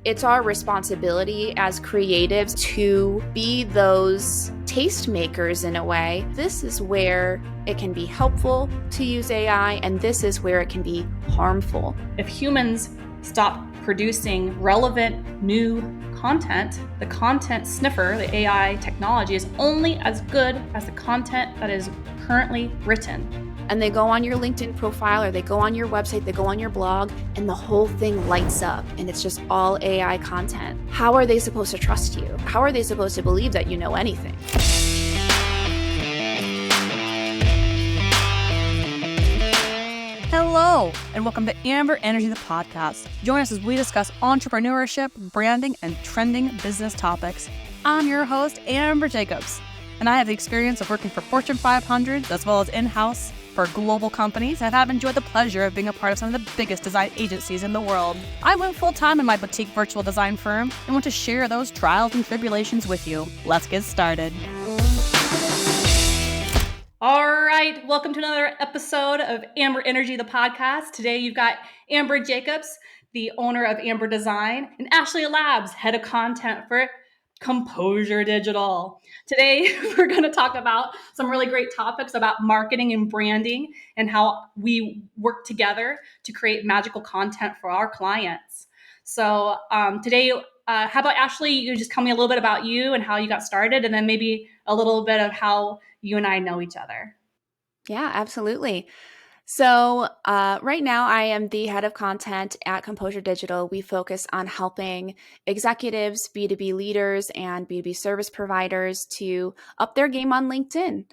It's our responsibility as creatives to be those tastemakers in a way. This is where it can be helpful to use AI, and this is where it can be harmful. If humans stop producing relevant new content, the content sniffer, the AI technology, is only as good as the content that is currently written. And they go on your LinkedIn profile or they go on your website, they go on your blog, and the whole thing lights up and it's just all AI content. How are they supposed to trust you? How are they supposed to believe that you know anything? Hello, and welcome to Amber Energy, the podcast. Join us as we discuss entrepreneurship, branding, and trending business topics. I'm your host, Amber Jacobs, and I have the experience of working for Fortune 500 as well as in-house for global companies, and have enjoyed the pleasure of being a part of some of the biggest design agencies in the world. I went full-time in my boutique virtual design firm and want to share those trials and tribulations with you. Let's get started. All right, welcome to another episode of Amber Energy, the podcast. Today you've got Amber Jacobs, the owner of Amber Design, and Ashley Laabs, head of content for Composure Digital. Today we're going to talk about some really great topics about marketing and branding and how we work together to create magical content for our clients. So today, how about Ashley, you just tell me a little bit about you and how you got started, and then maybe a little bit of how you and I know each other. Yeah, absolutely. So right now I am the head of content at Composure Digital. We focus on helping executives, B2B leaders, and B2B service providers to up their game on LinkedIn.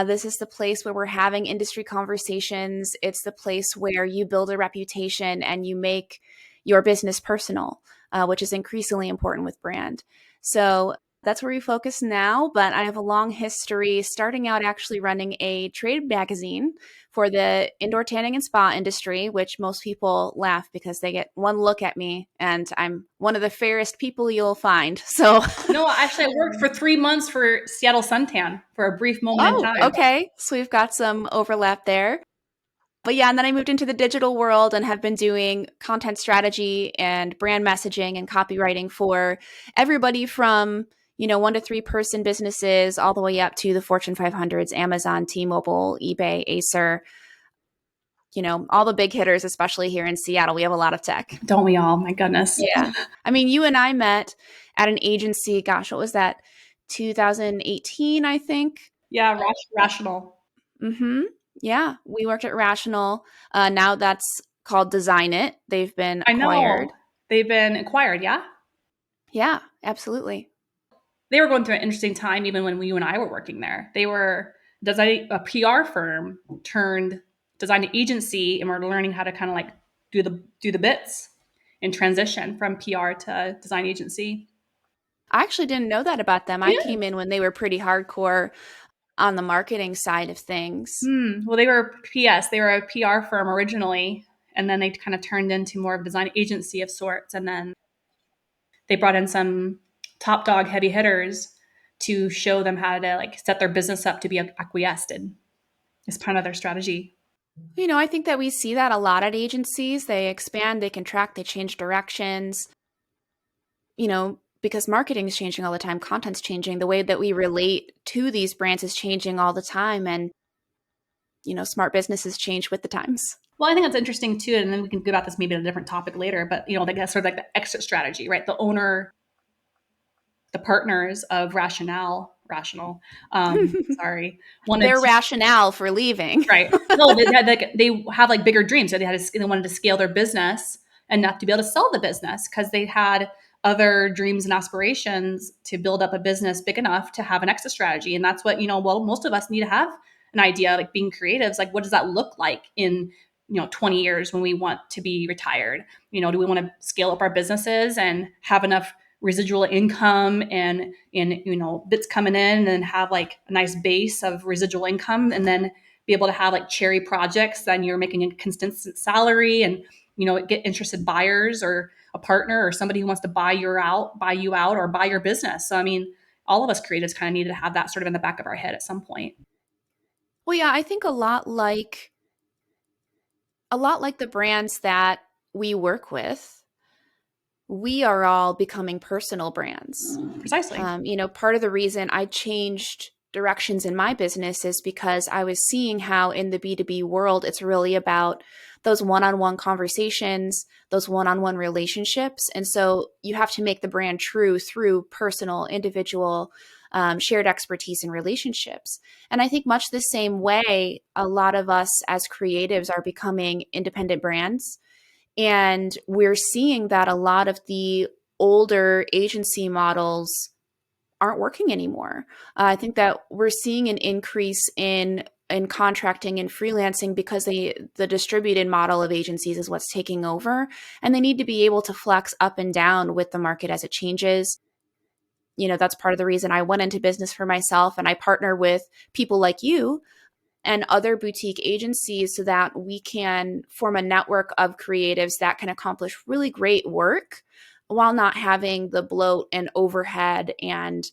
This is the place where we're having industry conversations. It's the place where you build a reputation and you make your business personal, which is increasingly important with brand. So that's where we focus now, but I have a long history starting out actually running a trade magazine for the indoor tanning and spa industry, which most people laugh because they get one look at me and I'm one of the fairest people you'll find. So no, actually I worked for 3 months for Seattle Suntan for a brief moment in time. Okay. So we've got some overlap there. But yeah, and then I moved into the digital world and have been doing content strategy and brand messaging and copywriting for everybody from 1 to 3 person businesses all the way up to the Fortune 500s, Amazon, T-Mobile, eBay, Acer, all the big hitters, especially here in Seattle. We have a lot of tech. Don't we all? My goodness. Yeah. I mean, you and I met at an agency, gosh, what was that? 2018, I think. Yeah, Rational. Mm-hmm. Yeah. We worked at Rational. Now that's called Design It. They've been acquired. I know. They've been acquired, yeah? Yeah, absolutely. They were going through an interesting time even when you and I were working there. They were a PR firm turned design agency, and we're learning how to kind of like do the bits and transition from PR to design agency. I actually didn't know that about them. I came in when they were pretty hardcore on the marketing side of things. Well, they were PS. They were a PR firm originally, and then they kind of turned into more of a design agency of sorts. And then they brought in some top dog heavy hitters to show them how to like set their business up to be acquiesced as part of their strategy. I think that we see that a lot at agencies. They expand, they contract, they change directions, because marketing is changing all the time. Content's changing. The way that we relate to these brands is changing all the time. And, smart businesses change with the times. Well, I think that's interesting too. And then we can go about this maybe in a different topic later, but that's sort of like the exit strategy, right? The owner, the partners of Rational, their rationale for leaving. Right. No, they have like bigger dreams. So they wanted to scale their business enough to be able to sell the business because they had other dreams and aspirations to build up a business big enough to have an exit strategy. And that's what, most of us need to have an idea, like being creatives, like what does that look like in 20 years when we want to be retired? Do we want to scale up our businesses and have enough residual income and bits coming in and have like a nice base of residual income, and then be able to have like cherry projects, then you're making a consistent salary and get interested buyers or a partner or somebody who wants to buy you out or buy your business. So I mean, all of us creatives kind of need to have that sort of in the back of our head at some point. Well, yeah, I think a lot like the brands that we work with, we are all becoming personal brands. Precisely. Part of the reason I changed directions in my business is because I was seeing how in the B2B world, it's really about those one-on-one conversations, those one-on-one relationships. And so you have to make the brand true through personal, individual, shared expertise and relationships. And I think much the same way, a lot of us as creatives are becoming independent brands. And we're seeing that a lot of the older agency models aren't working anymore. I think that we're seeing an increase in contracting and freelancing because the distributed model of agencies is what's taking over, and they need to be able to flex up and down with the market as it changes. That's part of the reason I went into business for myself, and I partner with people like you and other boutique agencies so that we can form a network of creatives that can accomplish really great work while not having the bloat and overhead and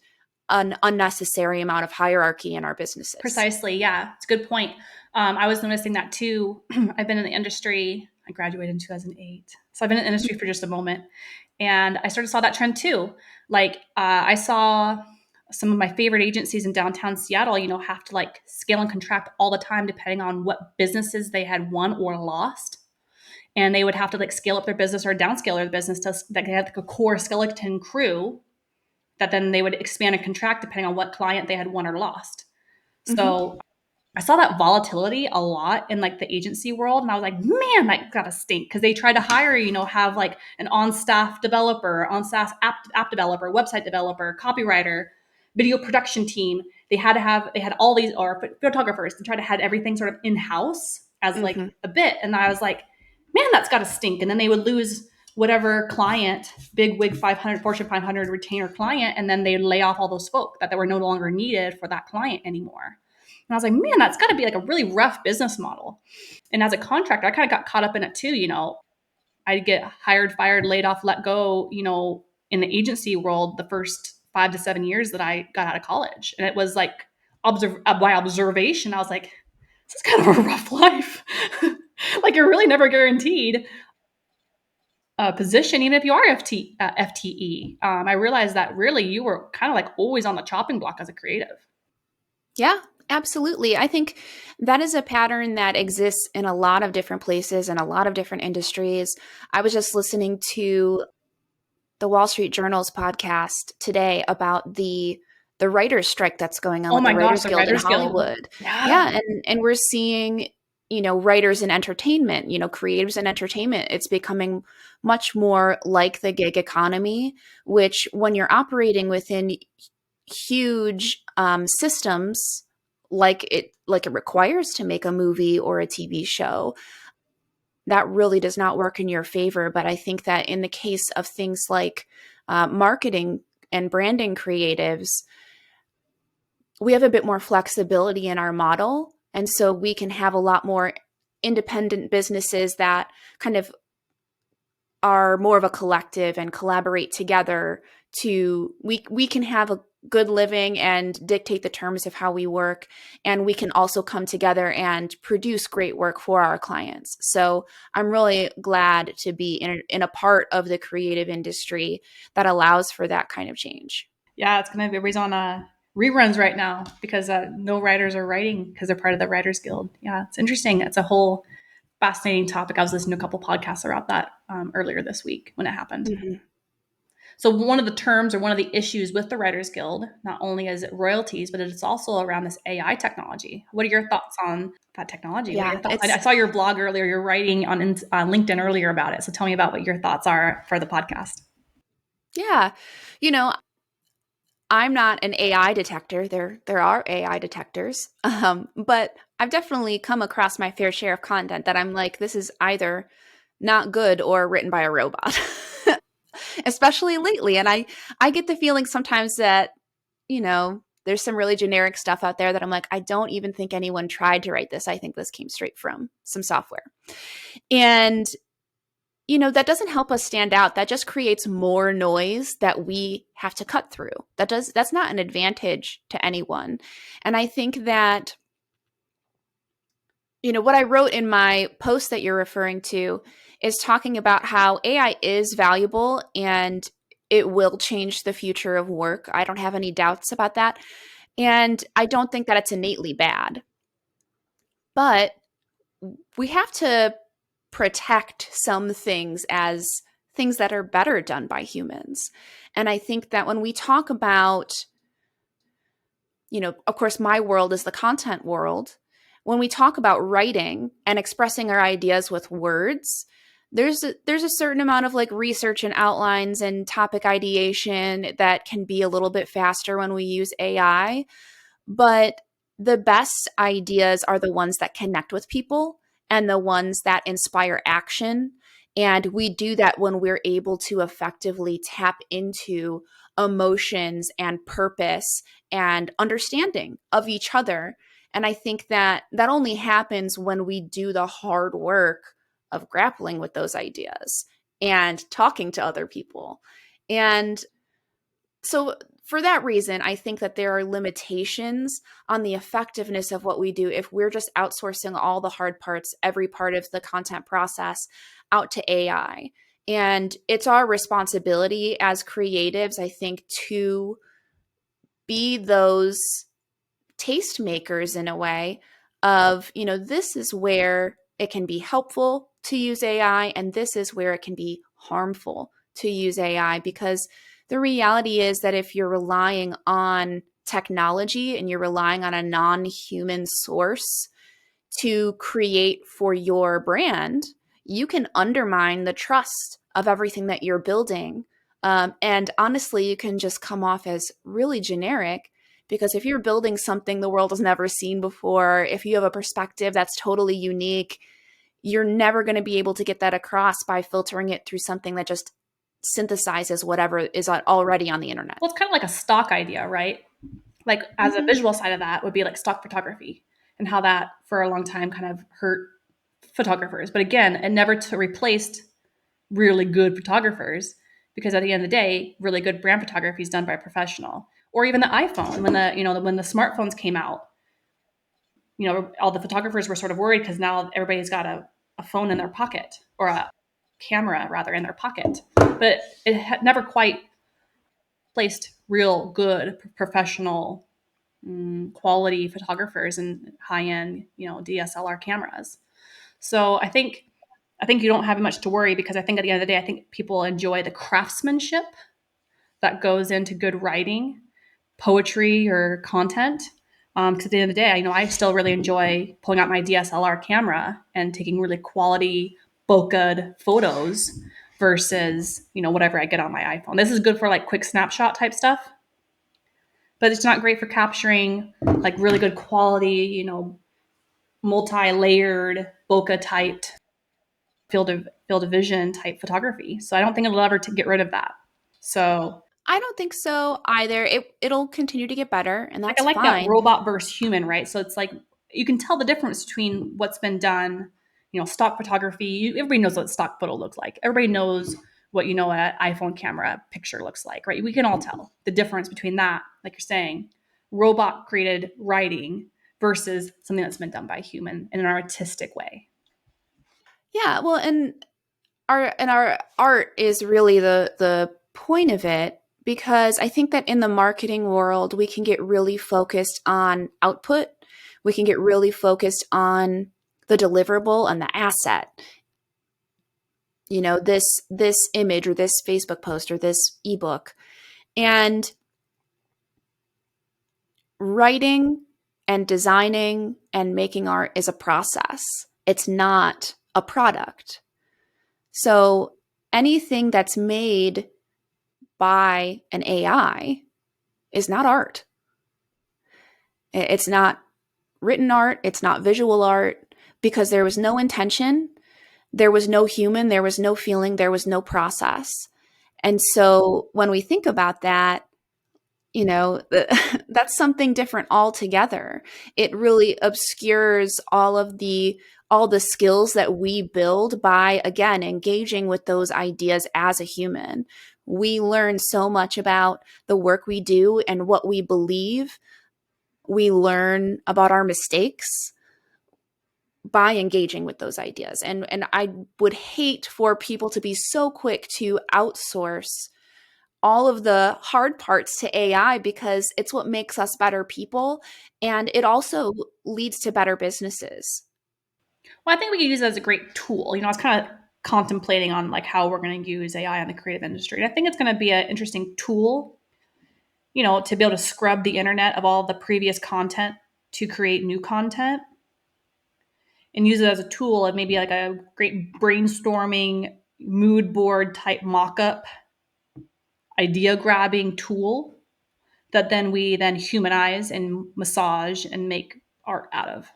an unnecessary amount of hierarchy in our businesses. Precisely. Yeah, it's a good point. I was noticing that too. I've been in the industry. I graduated in 2008. So I've been in the industry for just a moment. And I saw that trend too. Like I saw some of my favorite agencies in downtown Seattle, have to like scale and contract all the time, depending on what businesses they had won or lost. And they would have to like scale up their business or downscale their business to that they had like a core skeleton crew that then they would expand and contract depending on what client they had won or lost. So I saw that volatility a lot in like the agency world. And I was like, man, that gotta stink. Cause they tried to hire, have like an on-staff developer, on-staff app developer, website developer, copywriter, video production team. They had all these, or photographers, and try to have everything sort of in-house as like a bit. And I was like, man, that's gotta stink. And then they would lose whatever client, big wig 500, Fortune 500 retainer client. And then they'd lay off all those folk that were no longer needed for that client anymore. And I was like, man, that's got to be like a really rough business model. And as a contractor, I kind of got caught up in it too. I'd get hired, fired, laid off, let go, in the agency world the first 5 to 7 years that I got out of college. And it was like, by observation, I was like, this is kind of a rough life. Like you're really never guaranteed a position, even if you are FTE. I realized that really you were kind of like always on the chopping block as a creative. Yeah, absolutely. I think that is a pattern that exists in a lot of different places and a lot of different industries. I was just listening to the Wall Street Journal's podcast today about the writer's strike that's going on Oh with my the gosh, Writers the Guild in Writers Guild. Hollywood. Yeah. And we're seeing, writers in entertainment, creatives in entertainment. It's becoming much more like the gig economy, which when you're operating within huge systems like it requires to make a movie or a TV show, that really does not work in your favor. But I think that in the case of things like marketing and branding creatives, we have a bit more flexibility in our model. And so we can have a lot more independent businesses that kind of are more of a collective and collaborate together we can have a good living and dictate the terms of how we work. And we can also come together and produce great work for our clients. So I'm really glad to be in a part of the creative industry that allows for that kind of change. Yeah, it's going to be everybody's on reruns right now because no writers are writing because they're part of the Writers Guild. Yeah, it's interesting. It's a whole fascinating topic. I was listening to a couple podcasts about that earlier this week when it happened. Mm-hmm. So one of the terms or one of the issues with the Writers Guild, not only is it royalties, but it's also around this AI technology. What are your thoughts on that technology? Yeah, I saw your blog earlier. You're writing on LinkedIn earlier about it. So tell me about what your thoughts are for the podcast. Yeah. I'm not an AI detector. There are AI detectors, but I've definitely come across my fair share of content that I'm like, this is either not good or written by a robot. Especially lately. And I get the feeling sometimes that, there's some really generic stuff out there that I'm like, I don't even think anyone tried to write this. I think this came straight from some software. And, that doesn't help us stand out. That just creates more noise that we have to cut through. That's not an advantage to anyone. And I think that, what I wrote in my post that you're referring to is talking about how AI is valuable and it will change the future of work. I don't have any doubts about that. And I don't think that it's innately bad. But we have to protect some things as things that are better done by humans. And I think that when we talk about, of course, my world is the content world. When we talk about writing and expressing our ideas with words, there's a certain amount of like research and outlines and topic ideation that can be a little bit faster when we use AI. But the best ideas are the ones that connect with people and the ones that inspire action. And we do that when we're able to effectively tap into emotions and purpose and understanding of each other. And I think that that only happens when we do the hard work of grappling with those ideas and talking to other people. And so for that reason, I think that there are limitations on the effectiveness of what we do if we're just outsourcing all the hard parts, every part of the content process out to AI. And it's our responsibility as creatives, I think, to be those tastemakers in a way of, this is where it can be helpful to use AI, and this is where it can be harmful to use AI, because the reality is that if you're relying on technology and you're relying on a non-human source to create for your brand, you can undermine the trust of everything that you're building. And honestly, you can just come off as really generic, because if you're building something the world has never seen before, if you have a perspective that's totally unique, you're never going to be able to get that across by filtering it through something that just synthesizes whatever is already on the internet. Well, it's kind of like a stock idea, right? Like as a visual side of that would be like stock photography, and how that for a long time kind of hurt photographers. But again, it never replaced really good photographers, because at the end of the day, really good brand photography is done by a professional. Or even the iPhone, when the smartphones came out, all the photographers were sort of worried because now everybody's got a phone in their pocket, or a camera rather in their pocket. But it had never quite placed real good professional quality photographers and high-end DSLR cameras. So I think you don't have much to worry, because I think at the end of the day, I think people enjoy the craftsmanship that goes into good writing, poetry, or content. Because at the end of the day, I still really enjoy pulling out my DSLR camera and taking really quality bokeh photos versus whatever I get on my iPhone. This is good for like quick snapshot type stuff, but it's not great for capturing like really good quality, multi-layered bokeh typed field of vision type photography. So I don't think it'll ever get rid of that. So I don't think so either. It'll continue to get better, and like I that's like that fine. robot versus human, right? So it's like you can tell the difference between what's been done, stock photography. Everybody knows what stock photo looks like. Everybody knows what an iPhone camera picture looks like, right? We can all tell the difference between that, like you're saying, robot created writing versus something that's been done by a human in an artistic way. Yeah, well, and our art is really the point of it, because I think that in the marketing world, we can get really focused on output. We can get really focused on the deliverable and the asset. This image or this Facebook post or this ebook. And writing and designing and making art is a process. It's not a product. So anything that's made by an AI is not art. It's not written art. It's not visual art, because there was no intention. There was no human. There was no feeling. There was no process. And so when we think about that, that's something different altogether. It really obscures all the skills that we build by, again, engaging with those ideas as a human. We learn so much about the work we do and what we believe. We learn about our mistakes, by engaging with those ideas. And I would hate for people to be so quick to outsource all of the hard parts to AI, because it's what makes us better people, and it also leads to better businesses. Well, I think we can use it as a great tool. I was kind of contemplating on like how we're going to use AI in the creative industry. And I think it's going to be an interesting tool, to be able to scrub the internet of all the previous content to create new content and use it as a tool and maybe like a great brainstorming mood board type mock-up idea grabbing tool that then we then humanize and massage and make art out of.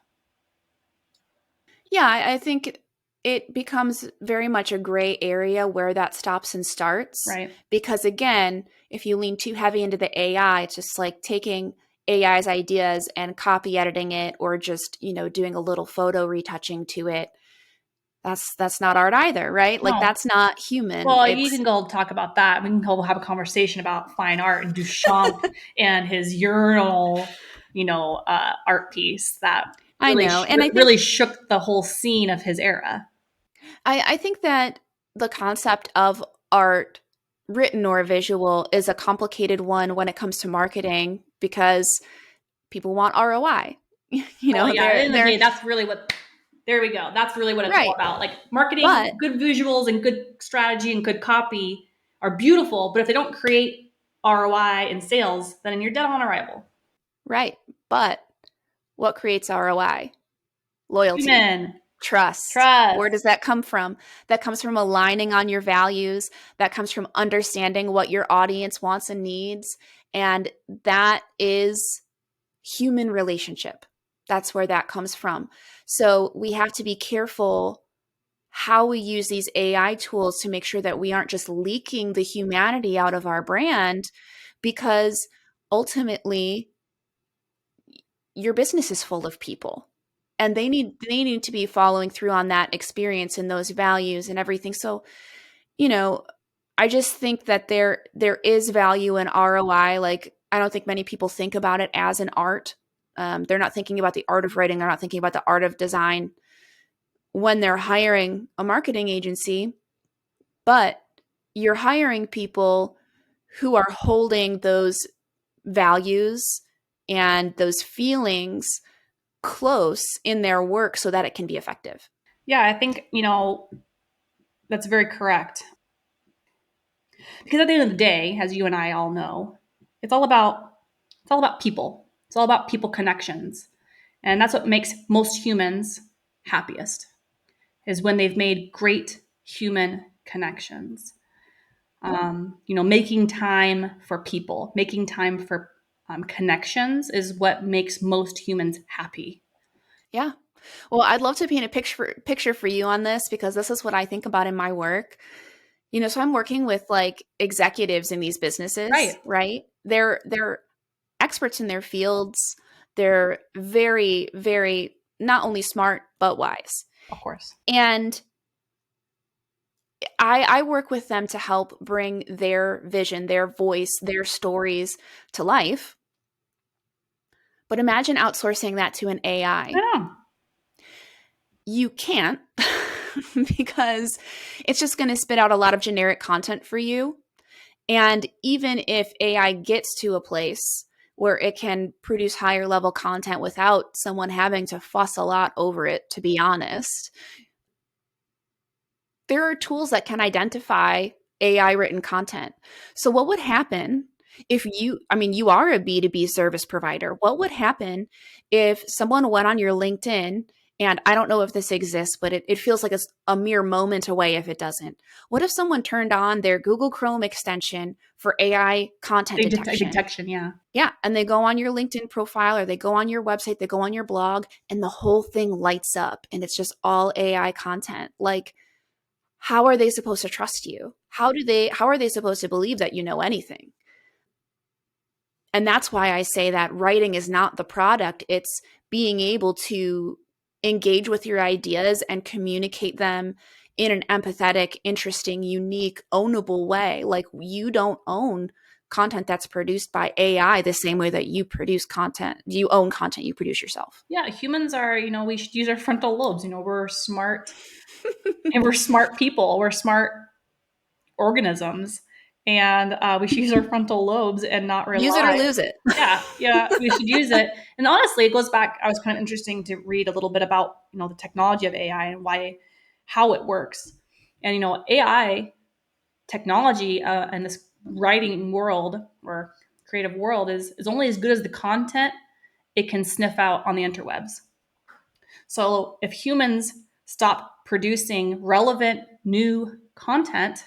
Yeah, I think it becomes very much a gray area where that stops and starts. Right. Because again, if you lean too heavy into the AI, it's just like taking AI's ideas and copy editing it, or just, doing a little photo retouching to it. That's not art either, right? Like, No. that's not human. Well, you It's can go talk about that. We can go have a conversation about fine art and Duchamp and his urinal, art piece that I know. And really shook the whole scene of his era. I think that the concept of art, written or visual, is a complicated one when it comes to marketing, because people want ROI. Well, yeah, at the end of the they're day, that's really what. There we go. That's really what it's all right. about. Like marketing, But good visuals and good strategy and good copy are beautiful, but if they don't create ROI and sales, then you're dead on arrival. right. But what creates ROI? Loyalty, Human trust. Where trust. does that come from? That comes from aligning on your values. That comes from understanding what your audience wants and needs. And that is human relationship. That's where that comes from. So we have to be careful how we use these AI tools to make sure that we aren't just leaking the humanity out of our brand, because ultimately your business is full of people, and they need to be following through on that experience and those values and everything. So, I just think that there is value in ROI. Like, I don't think many people think about it as an art. They're not thinking about the art of writing. They're not thinking about the art of design when they're hiring a marketing agency. But you're hiring people who are holding those values and those feelings close in their work so that it can be effective. Yeah, I think, that's very correct. Because at the end of the day, as you and I all know, it's all about people. It's all about people connections. And that's what makes most humans happiest, is when they've made great human connections. Making time for people, making time for connections is what makes most humans happy. Yeah. Well, I'd love to paint a picture for you on this, because this is what I think about in my work. So I'm working with like executives in these businesses, right? They're experts in their fields. They're very, very not only smart but wise. Of course. And I work with them to help bring their vision, their voice, their stories to life. But imagine outsourcing that to an AI. I know. You can't because it's just going to spit out a lot of generic content for you. And even if AI gets to a place where it can produce higher level content without someone having to fuss a lot over it, to be honest, there are tools that can identify AI written content. So what would happen if you are a B2B service provider? What would happen if someone went on your LinkedIn, and I don't know if this exists, but it feels like it's a mere moment away if it doesn't. What if someone turned on their Google Chrome extension for AI content detection? Yeah. Yeah. And they go on your LinkedIn profile, or they go on your website, they go on your blog, and the whole thing lights up and it's just all AI content. Like, how are they supposed to trust you? How are they supposed to believe that you know anything? And that's why I say that writing is not the product. It's being able to engage with your ideas and communicate them in an empathetic, interesting, unique, ownable way. Like, you don't own content that's produced by AI the same way that you produce content. You own content you produce yourself. Yeah, humans are, we should use our frontal lobes. We're smart and we're smart people. We're smart organisms. And we should use our frontal lobes and not Use it or rely. lose it. Yeah, we should use it. And honestly, it goes back. I was kind of interesting to read a little bit about, the technology of AI and how it works. And, AI technology and this writing world or creative world is only as good as the content it can sniff out on the interwebs. So if humans stop producing relevant new content,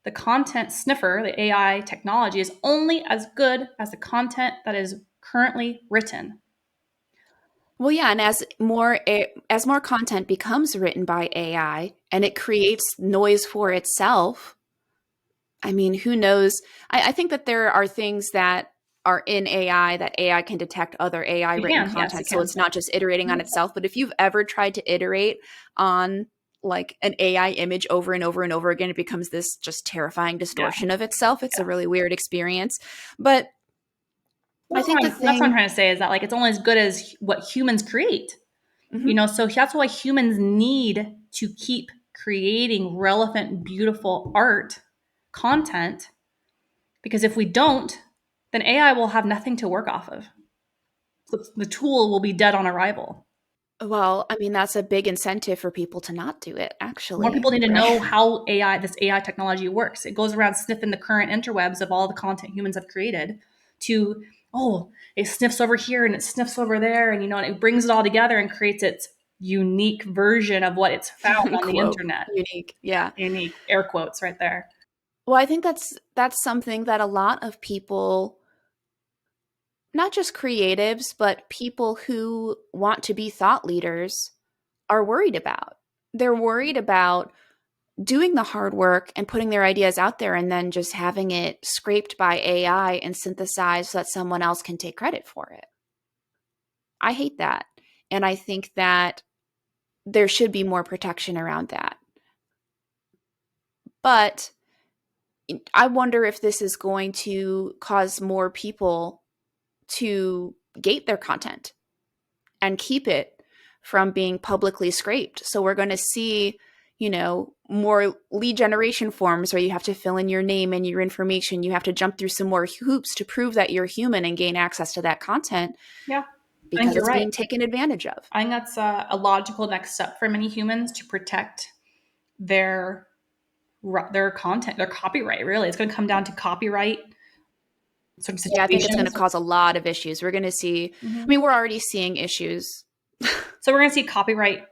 the content sniffer, the AI technology, is only as good as the content that is currently written. Well, yeah, and as more content becomes written by AI and it creates noise for itself, I mean, who knows? I think that there are things that are in AI that AI can detect other AI It written can, yes, content. it So can. it's not just iterating on itself. But if you've ever tried to iterate on like an AI image over and over and over again, it becomes this just terrifying distortion of itself. It's a really weird experience. But I think That's what I'm trying to say is that it's only as good as what humans create. Mhm. So that's why humans need to keep creating relevant, beautiful art content, because if we don't, then AI will have nothing to work off of. So the tool will be dead on arrival. Well, I mean, that's a big incentive for people to not do it, More actually, people need to right? know how this AI technology works. It goes around sniffing the current interwebs of all the content humans have created to, it sniffs over here and it sniffs over there. And, and it brings it all together and creates its unique version of what it's found on the Quote, internet. unique. Yeah. Unique, air quotes right there. Well, I think that's something that a lot of people, not just creatives, but people who want to be thought leaders are worried about. They're worried about doing the hard work and putting their ideas out there and then just having it scraped by AI and synthesized so that someone else can take credit for it. I hate that. And I think that there should be more protection around that. But I wonder if this is going to cause more people to gate their content and keep it from being publicly scraped. So we're going to see, more lead generation forms where you have to fill in your name and your information. You have to jump through some more hoops to prove that you're human and gain access to that content Yeah, I think because you're it's right. being taken advantage of. I think that's a logical next step for many humans to protect their content, their copyright. Really, it's going to come down to copyright sort of Yeah, I think it's going to situations. cause a lot of issues. We're going to see, I mean, we're already seeing issues. So we're going to see copyright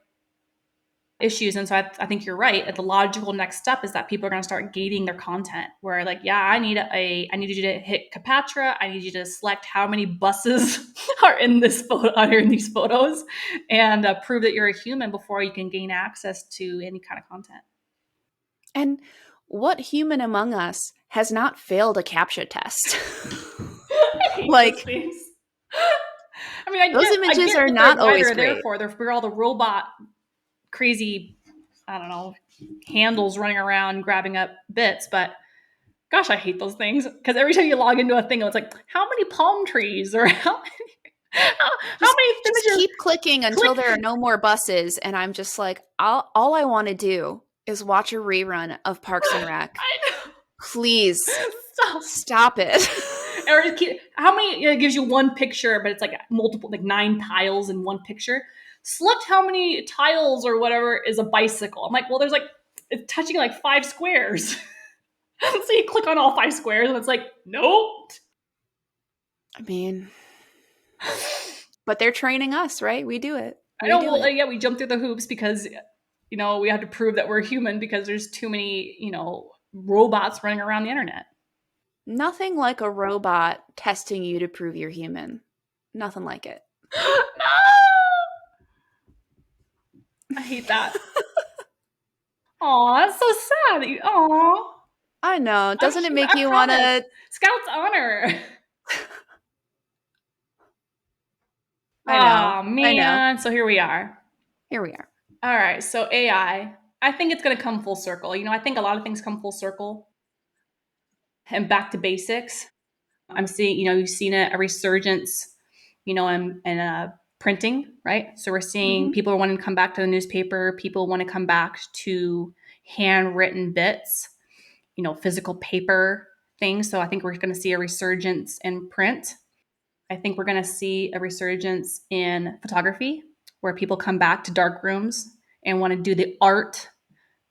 issues, and so I think you're right. The logical next step is that people are going to start gating their content. Where I need you to hit Capatra. I need you to select how many buses are in this photo, are in these photos, and prove that you're a human before you can gain access to any kind of content. And what human among us has not failed a CAPTCHA test? I hate Like, those things. I mean, those I images get are what not why always they're there great. for. They're for all the robot crazy, I don't know, handles running around grabbing up bits, but gosh, I hate those things because every time you log into a thing, it's like, how many palm trees or how many Just images? keep clicking Click. until there are no more buses, and I'm just like, all I want to do is watch a rerun of Parks and Rec. I know. Please stop it. Or how many? It gives you one picture, but it's like multiple, like 9 tiles in one picture. Select how many tiles or whatever is a bicycle. I'm like, well, there's it's touching like 5 squares. So you click on all 5 squares, and it's like, nope. I mean, but they're training us, right? We do it. I We know. do Well, it. yeah, we jump through the hoops because we have to prove that we're human because there's too many robots running around the internet. Nothing like a robot testing you to prove you're human. Nothing like it. No, I hate that. Aw, that's so sad. Aw, I know. I'm Doesn't it human. make I you want promise. to? Scout's honor. I know. Oh I know. man. So here we are. Here we are. All right. So AI. I think it's going to come full circle. I think a lot of things come full circle and back to basics. I'm seeing, you've seen a resurgence, in printing, right? So we're seeing Mhm. people are wanting to come back to the newspaper. People want to come back to handwritten bits, physical paper things. So I think we're going to see a resurgence in print. I think we're going to see a resurgence in photography where people come back to dark rooms and want to do the art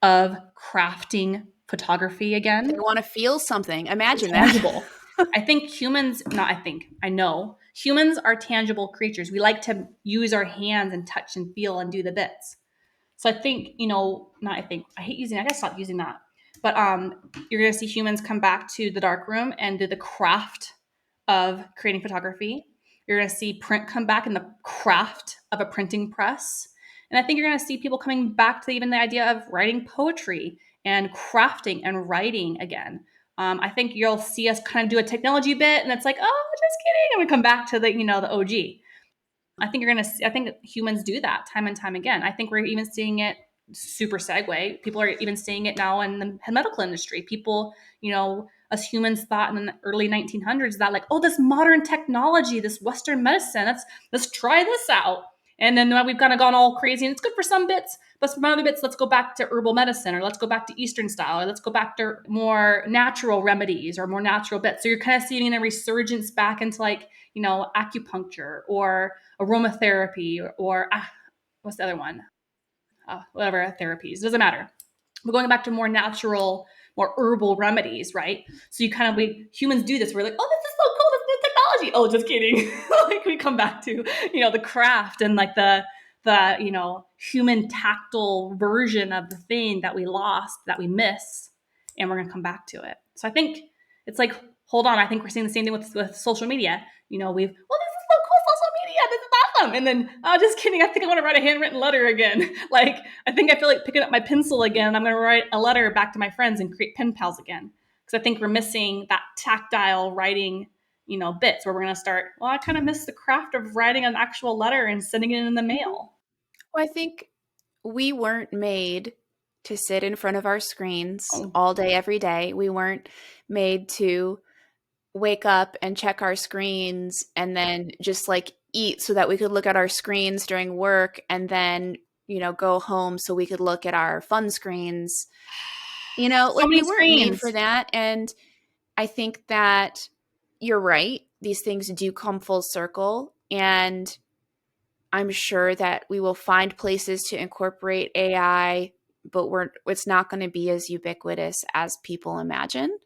of crafting photography They again. want to feel something. Imagine that. Tangible. I think humans, not I think, I know, humans are tangible creatures. We like to use our hands and touch and feel and do the bits. So I think, not I think, I hate using, I gotta stop using that. But you're gonna see humans come back to the dark room and do the craft of creating photography. You're gonna see print come back in the craft of a printing press. And I think you're gonna see people coming back to even the idea of writing poetry and crafting and writing again. I think you'll see us kind of do a technology bit, and it's like, oh, just kidding, and we come back to the OG. I think humans do that time and time again. I think we're even seeing it super segue. People are even seeing it now in the medical industry. People, us humans thought in the early 1900s that like, oh, this modern technology, this Western medicine, let's try this out. And then we've kind of gone all crazy, and it's good for some bits, but some other bits, let's go back to herbal medicine, or let's go back to Eastern style, or let's go back to more natural remedies or more natural bits. So you're kind of seeing a resurgence back into like, acupuncture or aromatherapy or what's the other one? Whatever therapies, doesn't matter. We're going back to more natural, more herbal remedies, right? So we humans do this. We're like, oh, this is so cool, this new technology. Oh, just kidding. Like we come back to, the craft and like the human tactile version of the thing that we lost, that we miss, and we're gonna come back to it. So I think it's like, hold on, I think we're seeing the same thing with social media. This is so cool, social media, this is awesome. And then, oh, just kidding, I think I want to write a handwritten letter again. Like, I think I feel like picking up my pencil again, and I'm going to write a letter back to my friends and create pen pals again. Because I think we're missing that tactile writing, bits where we're going to start, well, I kind of miss the craft of writing an actual letter and sending it in the Mhm. mail. Well, I think we weren't made to sit in front of our screens Oh, all day, every day. We weren't made to wake up and check our screens and then just like eat so that we could look at our screens during work and then, go home so we could look at our fun screens. so Like we many weren't made screens. for that. And I think that you're right. These things do come full circle. And I'm sure that we will find places to incorporate AI, but it's not going to be as ubiquitous as people imagine.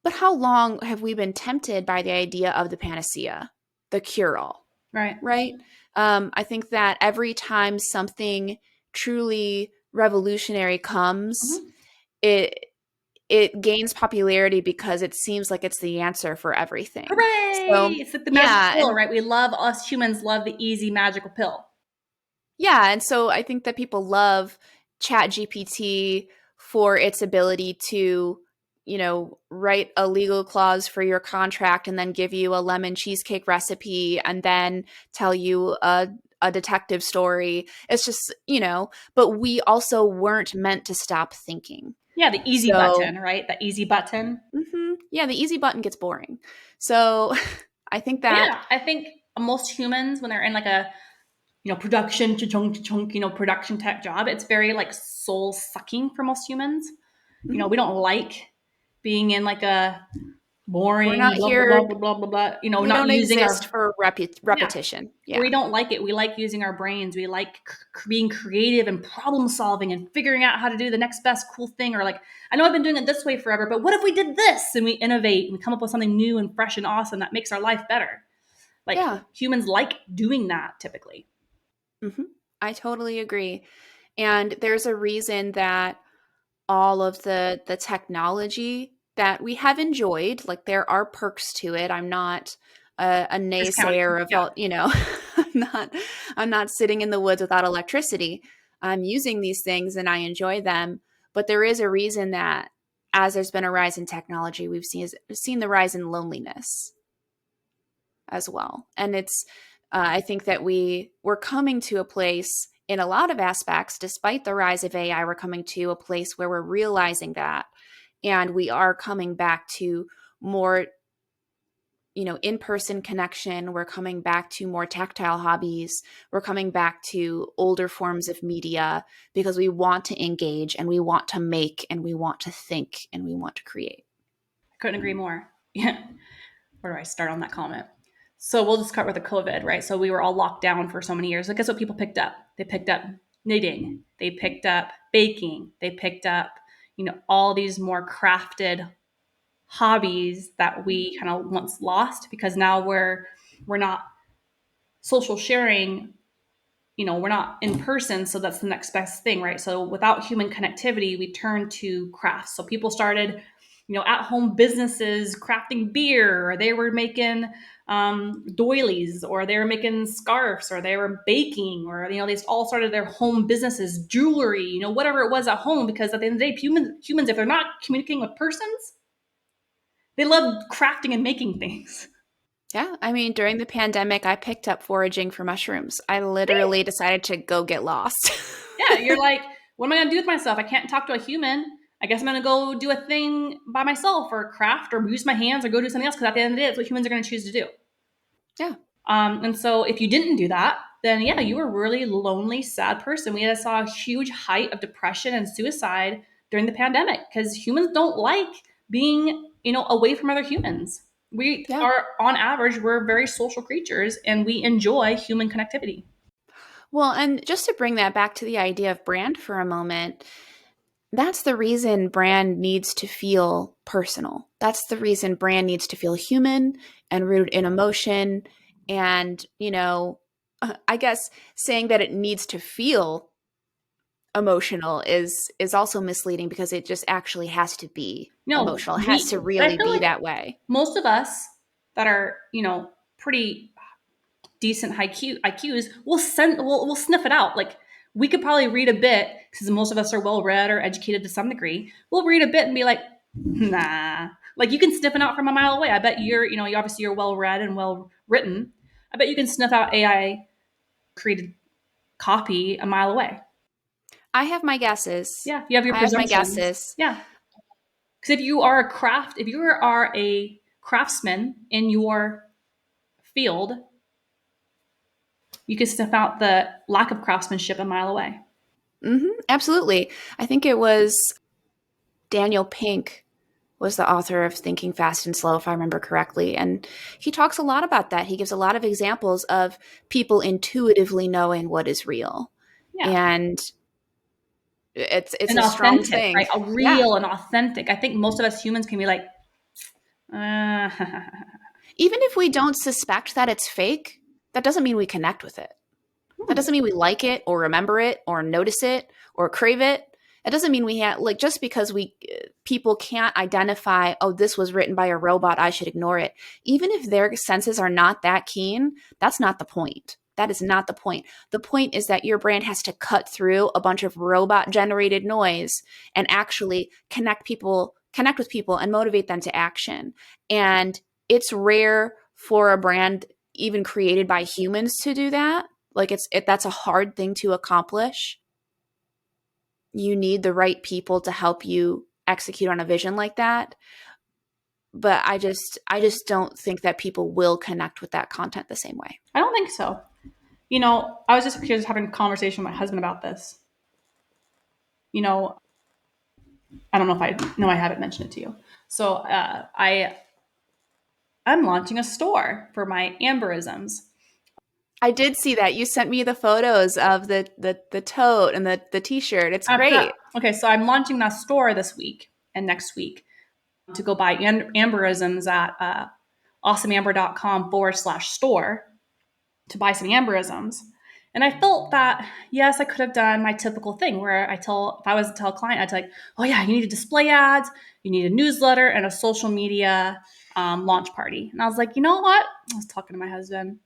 But how long have we been tempted by the idea of the panacea, the cure-all, Right. right? I think that every time something truly revolutionary comes, Mm-hmm. it it gains popularity because it seems like it's the answer for everything. Hooray! So It's like the magic yeah, pill, and right? Us humans love the easy magical pill. so I think that people love Chat GPT for its ability to, write a legal clause for your contract and then give you a lemon cheesecake recipe and then tell you a detective story. It's just, but we also weren't meant to stop thinking. Yeah, the easy So, button, right? The easy button. yeah, the easy button gets boring. So I think that, Yeah, I think most humans, when they're in like a production cha-chunk, production tech job, it's very like soul sucking for most humans. mhm, We don't like being in like a we're boring not blah blah here. blah blah blah blah blah. We Not don't using exist our for yeah. repetition. We Yeah. don't like it. We like using our brains. We like being creative and problem solving and figuring out how to do the next best cool thing. Or like, I know I've been doing it this way forever, but what if we did this? And we innovate and we come up with something new and fresh and awesome that makes our life better. Like Yeah. humans like doing that typically. Hmm. I totally agree. And there's a reason that all of the technology that we have enjoyed, like there are perks to it. I'm not a Discounting. naysayer of Yeah. all, I'm not sitting in the woods without electricity. I'm using these things and I enjoy them. But there is a reason that as there's been a rise in technology, we've seen the rise in loneliness as well. And it's I think that we're coming to a place in a lot of aspects, despite the rise of AI, we're coming to a place where we're realizing that. And we are coming back to more, in-person connection. We're coming back to more tactile hobbies. We're coming back to older forms of media because we want to engage and we want to make and we want to think and we want to create. I couldn't agree more. Yeah. Where do I start on that comment? So we'll just start with the COVID, right? So we were all locked down for so many years. Guess what people picked up? They picked up knitting. They picked up baking. They picked up, all these more crafted hobbies that we kind of once lost because now we're not social sharing, we're not in person, so that's the next best thing, right? So without human connectivity, we turn to crafts. So people started, at home businesses crafting beer, or they were making doilies, or they were making scarves, or they were baking, or they all started their home businesses, jewelry, whatever it was at home, because at the end of the day, humans, if they're not communicating with persons, they love crafting and making things. Yeah, I mean, during the pandemic, I picked up foraging for mushrooms. I literally decided to go get lost. Yeah, you're like, what am I going to do with myself? I can't talk to a human. I guess I'm going to go do a thing by myself, or craft, or use my hands, or go do something else, because at the end of the day, that's what humans are going to choose to do. Yeah. And so if you didn't do that, then yeah, you were a really lonely, sad person. We saw a huge height of depression and suicide during the pandemic because humans don't like being, away from other humans. We are, on average, we're very social creatures and we enjoy human connectivity. Well, and just to bring that back to the idea of brand for a moment, that's the reason brand needs to feel personal. That's the reason brand needs to feel human and rooted in emotion. And, I guess saying that it needs to feel emotional is also misleading because it just actually has to be emotional. It has to really be that way. Most of us that are, pretty decent high IQs will we'll sniff it out. Like, we could probably read a bit, because most of us are well read or educated to some degree. We'll read a bit and be like, nah. Like, you can sniff it out from a mile away. I bet you're, obviously you're well read and well written. I bet you can sniff out AI created copy a mile away. I have my guesses. Yeah, you have your presumptions. I have my guesses. Yeah. Because if you are a craftsman in your field, you can sniff out the lack of craftsmanship a mile away. Mm-hmm, absolutely. I think it was Daniel Pink was the author of Thinking Fast and Slow, if I remember correctly. And he talks a lot about that. He gives a lot of examples of people intuitively knowing what is real. Yeah. And it's a strong thing. Right? A real and authentic. I think most of us humans can be like, even if we don't suspect that it's fake, that doesn't mean we connect with it. That doesn't mean we like it or remember it or notice it or crave it. It doesn't mean we have, like, just because people can't identify, oh, this was written by a robot, I should ignore it. Even if their senses are not that keen, that's not the point. That is not the point. The point is that your brand has to cut through a bunch of robot generated noise and actually connect with people and motivate them to action. And it's rare for a brand even created by humans to do that. Like, that's a hard thing to accomplish. You need the right people to help you execute on a vision like that. But I just don't think that people will connect with that content the same way. I don't think so. I was just having a conversation with my husband about this. I don't know if I haven't mentioned it to you. So I'm launching a store for my Amberisms. I did see that. You sent me the photos of the tote and the t-shirt. It's great. Okay, so I'm launching that store this week and next week to go buy Amberisms at awesomeamber.com/store to buy some Amberisms. And I felt that, yes, I could have done my typical thing where if I was to tell a client, I'd like, oh yeah, you need a display ads, you need a newsletter, and a social media launch party. And I was like, you know what? I was talking to my husband.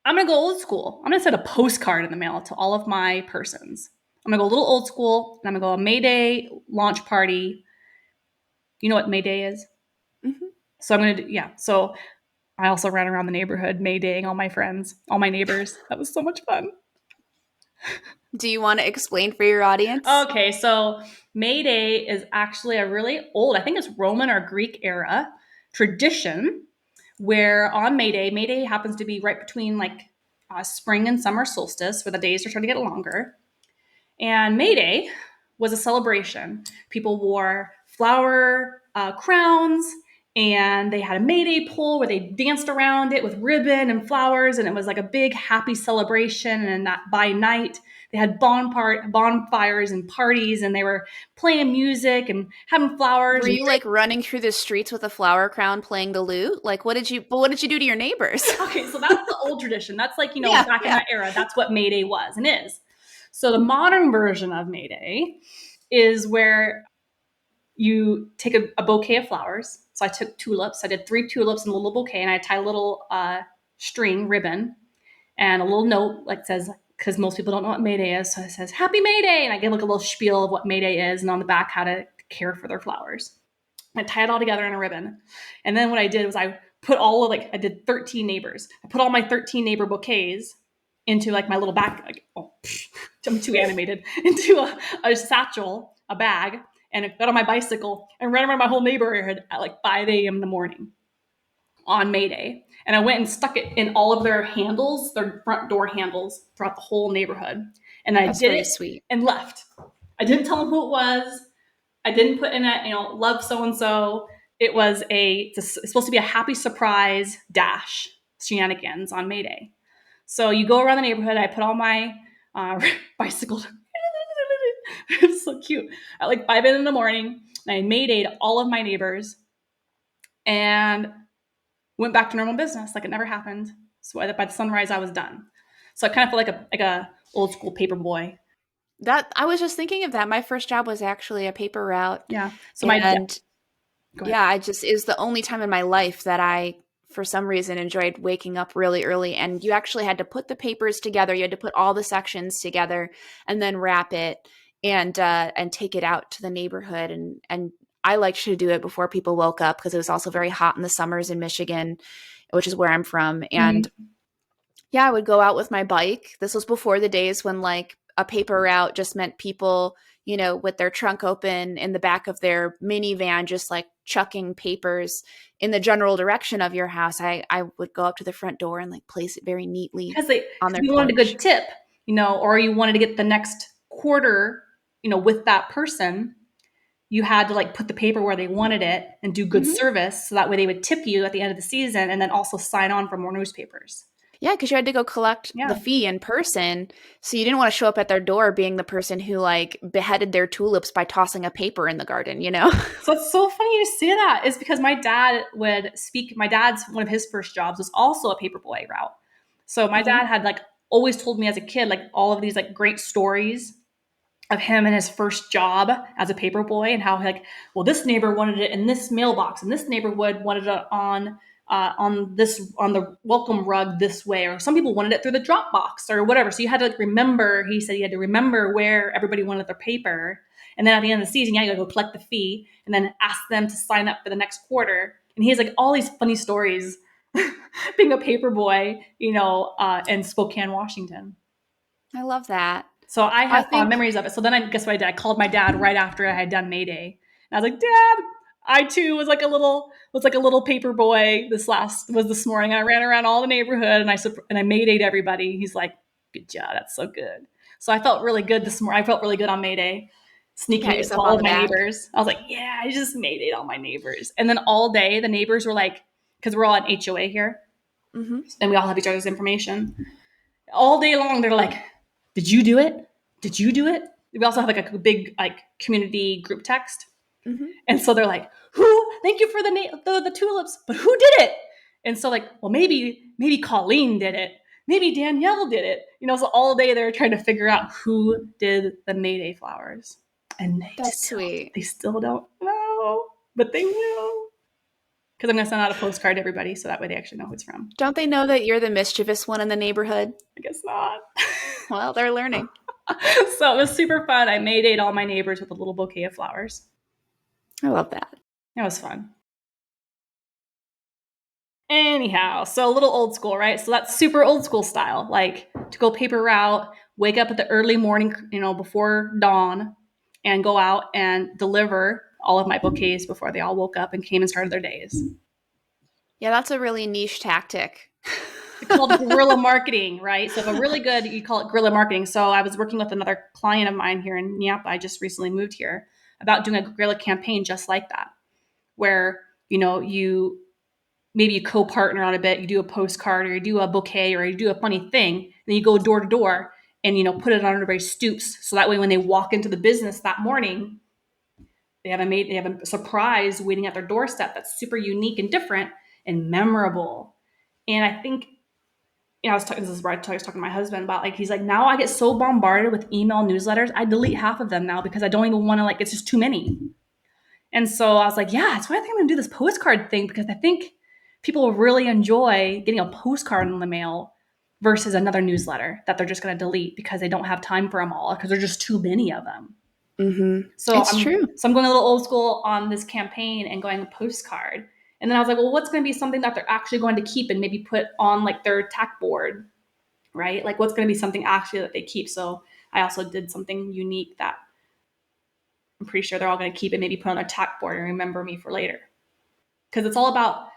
I'm going to go old school. I'm going to send a postcard in the mail to all of my persons. I'm going to go a little old school, and I'm going to go a May Day launch party. You know what May Day is? Mm-hmm. So I'm going to do, So I also ran around the neighborhood May Daying all my friends, all my neighbors. That was so much fun. Do you want to explain for your audience? Okay, so May Day is actually a really old, I think it's Roman or Greek era tradition where on May Day happens to be right between like spring and summer solstice, where the days are starting to get longer. And May Day was a celebration. People wore flower crowns, and they had a May Day pole where they danced around it with ribbon and flowers, and it was like a big happy celebration. And that by night, they had bonfires and parties, and they were playing music and having flowers Were and you like running through the streets with a flower crown playing the lute? Like what did you do to your neighbors? okay, so that's the old tradition. That's like, Yeah, back in yeah. that era, that's what May Day was and is. So the modern version of May Day is where you take a bouquet of flowers. So I took tulips. I did 3 tulips in a little bouquet, and I tied a little string ribbon and a little note like says, because most people don't know what May Day is. So it says Happy May Day. And I give like a little spiel of what May Day is and on the back how to care for their flowers. I tie it all together in a ribbon. And then what I did was I did 13 neighbors. I put all my 13 neighbor bouquets into like my little back, like, I'm too animated, into a satchel, a bag, and I got on my bicycle and ran around my whole neighborhood at like 5 a.m. in the morning on May Day. And I went and stuck it in all of their handles, their front door handles throughout the whole neighborhood. And I That's did very it sweet. and left. I didn't tell them who it was. I didn't put in it, love so and so. It's supposed to be a happy surprise dash shenanigans on May Day. So you go around the neighborhood. I put all my bicycle. It's so cute. At like 5 a.m. in the morning, I May Day'd all of my neighbors and went back to normal business like it never happened. So by the sunrise, I was done. So I kind of feel like a old school paper boy. That I was just thinking of that. My first job was actually a paper route. Yeah. So And go ahead. yeah, it was the only time in my life that I, for some reason, enjoyed waking up really early. And you actually had to put the papers together. You had to put all the sections together and then wrap it and take it out to the neighborhood. And I liked to do it before people woke up because it was also very hot in the summers in Michigan, which is where I'm from. And Mhm. yeah, I would go out with my bike. This was before the days when like a paper route just meant people, with their trunk open in the back of their minivan, just like chucking papers in the general direction of your house. I would go up to the front door and like place it very neatly Because on their you wanted a porch. good tip, or you wanted to get the next quarter, with that person, you had to like put the paper where they wanted it and do good Hmm. service. So that way they would tip you at the end of the season and then also sign on for more newspapers. Yeah, because you had to go collect the Yeah. fee in person. So you didn't want to show up at their door being the person who like beheaded their tulips by tossing a paper in the garden? So it's so funny you say that is because my dad would speak. My dad's one of his first jobs was also a paperboy route. So my Hmm. dad had like always told me as a kid, like all of these like great stories of him and his first job as a paper boy and how like, well, this neighbor wanted it in this mailbox and this neighborhood wanted it on the welcome rug this way, or some people wanted it through the drop box or whatever. So you had to like remember. He said you had to remember where everybody wanted their paper, and then at the end of the season, yeah, you got to go collect the fee and then ask them to sign up for the next quarter. And he has like all these funny stories, being a paper boy, in Spokane, Washington. I love that. So I I have fond think memories of it. So then I guess what I did, I called my dad right after I had done May Day. And I was like, Dad, I too was like a little paper boy. This last was this morning. I ran around all the neighborhood and I May Day'd everybody. He's like, good job, that's so good. So I felt really good this morning. I felt really good on May Day, sneaking pat it to yourself all on of the my back. neighbors. I was like, yeah, I just May Day'd all my neighbors. And then all day the neighbors were like, because we're all at HOA here, Hmm. and we all have each other's information all day long. They're like, did you do it? Did you do it? We also have like a big like community group text. Hmm. And so they're like, who, thank you for the tulips, but who did it? And so like, well, maybe Colleen did it. Maybe Danielle did it. So all day they're trying to figure out who did the May Day flowers. And That's sweet. they still don't know, but they will. Because I'm going to send out a postcard to everybody so that way they actually know who it's from. Don't they know that you're the mischievous one in the neighborhood? I guess not. Well, they're learning. So it was super fun. I May Day'd all my neighbors with a little bouquet of flowers. I love that. It was fun. Anyhow, so a little old school, right? So that's super old school style, like to go paper route, wake up at the early morning, before dawn, and go out and deliver all of my bouquets before they all woke up and came and started their days. Yeah, that's a really niche tactic. It's called guerrilla marketing, right? So if a really good, you call it guerrilla marketing. So I was working with another client of mine here in Napa. I just recently moved here about doing a guerrilla campaign just like that, where, you maybe you co-partner on a bit, you do a postcard or you do a bouquet or you do a funny thing, then you go door to door and, put it on everybody's stoops. So that way, when they walk into the business that morning, they have a surprise waiting at their doorstep that's super unique and different and memorable. And I think, this is where I was talking to my husband about, like, he's like, now I get so bombarded with email newsletters. I delete half of them now because I don't even want to, it's just too many. And so I was like, yeah, that's why I think I'm going to do this postcard thing, because I think people really enjoy getting a postcard in the mail versus another newsletter that they're just going to delete because they don't have time for them all, because there's just too many of them. Mm-hmm. So It's true. So I'm going a little old school on this campaign and going a postcard. And then I was like, well, what's going to be something that they're actually going to keep and maybe put on their tack board, right? Like, what's going to be something actually that they keep? So I also did something unique that I'm pretty sure they're all going to keep and maybe put on their tack board and remember me for later. Because it's all about,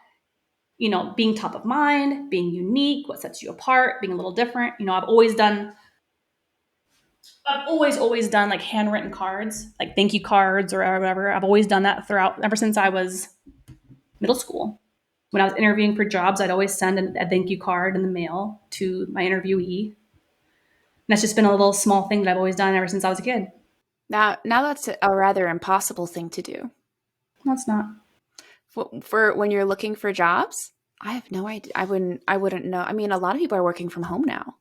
being top of mind, being unique, what sets you apart, being a little different. I've always done like handwritten cards, like thank you cards or whatever. I've always done that throughout, ever since I was middle school. When I was interviewing for jobs, I'd always send a thank you card in the mail to my interviewee. And that's just been a little small thing that I've always done ever since I was a kid. Now that's a rather impossible thing to do. No, it's not. For when you're looking for jobs, I have no idea. I wouldn't know. I mean, a lot of people are working from home now.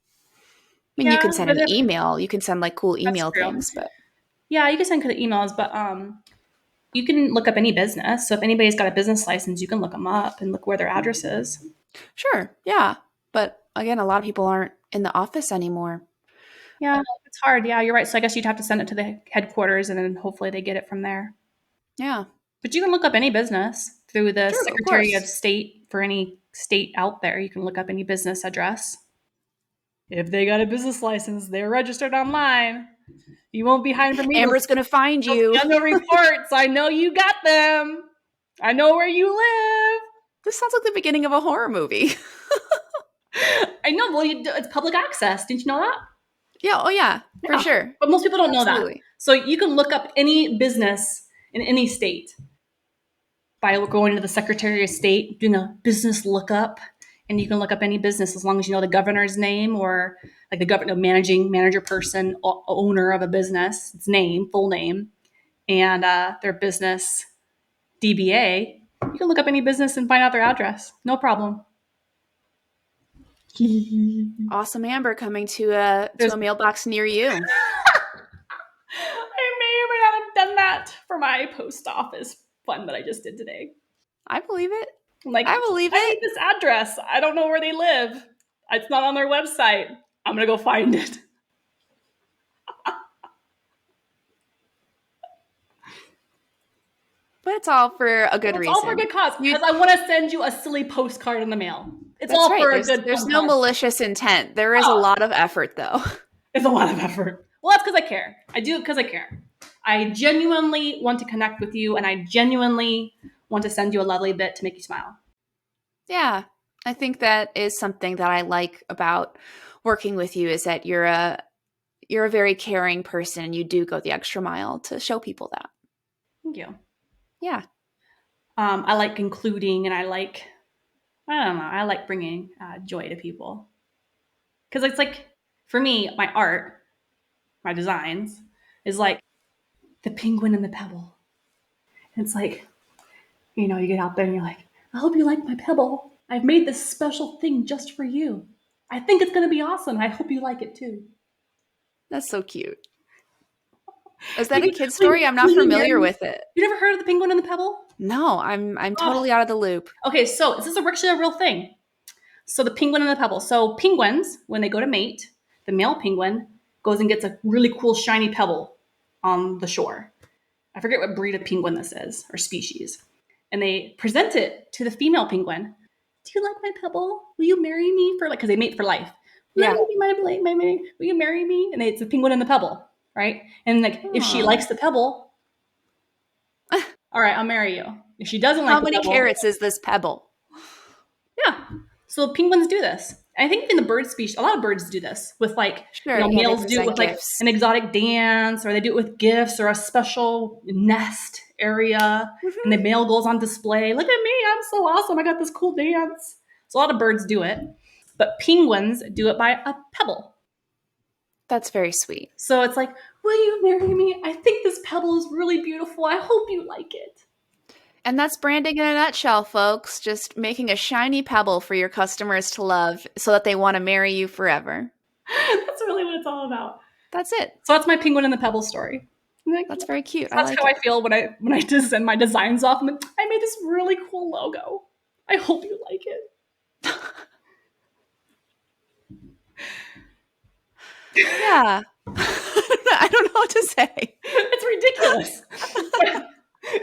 I mean, Yeah, you can send an email. You can send cool email true. things, but yeah, you can send emails, but you can look up any business. So if anybody's got a business license, you can look them up and look where their address is. Sure, yeah. But again, a lot of people aren't in the office anymore. Yeah, it's hard. Yeah, you're right. So I guess you'd have to send it to the headquarters, and then hopefully they get it from there. Yeah. But you can look up any business through the True, Secretary of State for any state out there. You can look up any business address. If they got a business license, they're registered online. You won't be hiding from me. Amber's going to find you. Those reports. I know you got them. I know where you live. This sounds like the beginning of a horror movie. I know. Well, it's public access. Didn't you know that? Yeah. Oh, yeah. For sure. But most people don't know Absolutely. that. So you can look up any business in any state by going to the Secretary of State, doing a business lookup, and you can look up any business as long as you know the governor's name or like the manager person, owner of a business, its name, full name, and their business DBA. You can look up any business and find out their address. No problem. Awesome Amber coming to a mailbox near you. I may or may not have done that for my post office fun that I just did today. I believe it. I believe it. I need this address. I don't know where they live. It's not on their website. I'm going to go find it. But it's all for a good reason. It's all for a good cause. Because I want to send you a silly postcard in the mail. It's all right. for a good There's no malicious intent. There is a lot of effort, though. It's a lot of effort. Well, that's because I care. I do it because I care. I genuinely want to connect with you, and I genuinely want to send you a lovely bit to make you smile. Yeah. I think that is something that I like about working with you, is that you're a very caring person, and you do go the extra mile to show people that. Thank you. Yeah. I like concluding, and I like bringing joy to people. Because it's like, for me, my art, my designs, is like the penguin and the pebble. And it's like, you get out there and you're like, I hope you like my pebble. I've made this special thing just for you. I think it's going to be awesome. I hope you like it too. That's so cute. Is that a kid's story? I'm not familiar with it. You never heard of the penguin and the pebble? No, I'm totally out of the loop. Okay, so this is actually a real thing. So the penguin and the pebble. So penguins, when they go to mate, the male penguin goes and gets a really cool shiny pebble on the shore. I forget what breed of penguin this is or species. And they present it to the female penguin. do you like my pebble? Will you marry me for like, because they mate for life. Will Yeah. you be will you marry me? And it's the penguin and the pebble, right? And like, if she Aw. likes the pebble, all right, I'll marry you. If she doesn't How like the many pebble, carrots is this pebble? yeah. So penguins do this. And I think even the bird species, a lot of birds do this with like, Sure. Yeah, they males do it present with like gifts. an exotic dance, or they do it with gifts or a special nest area. And the Mhm. male goes on display. Look at me, I'm so awesome. I got this cool dance. So a lot of birds do it, but penguins do it by a pebble. That's very sweet. So it's like, will you marry me? I think this pebble is really beautiful. I hope you like it. And that's branding in a nutshell, folks. Just making a shiny pebble for your customers to love so that they want to marry you forever. That's really what it's all about. That's it. So that's my penguin and the pebble story. Like, That's very cute. I that's like how I it. feel when I just send my designs off. I'm like, I made this really cool logo. I hope you like it. Yeah. I don't know what to say. It's ridiculous.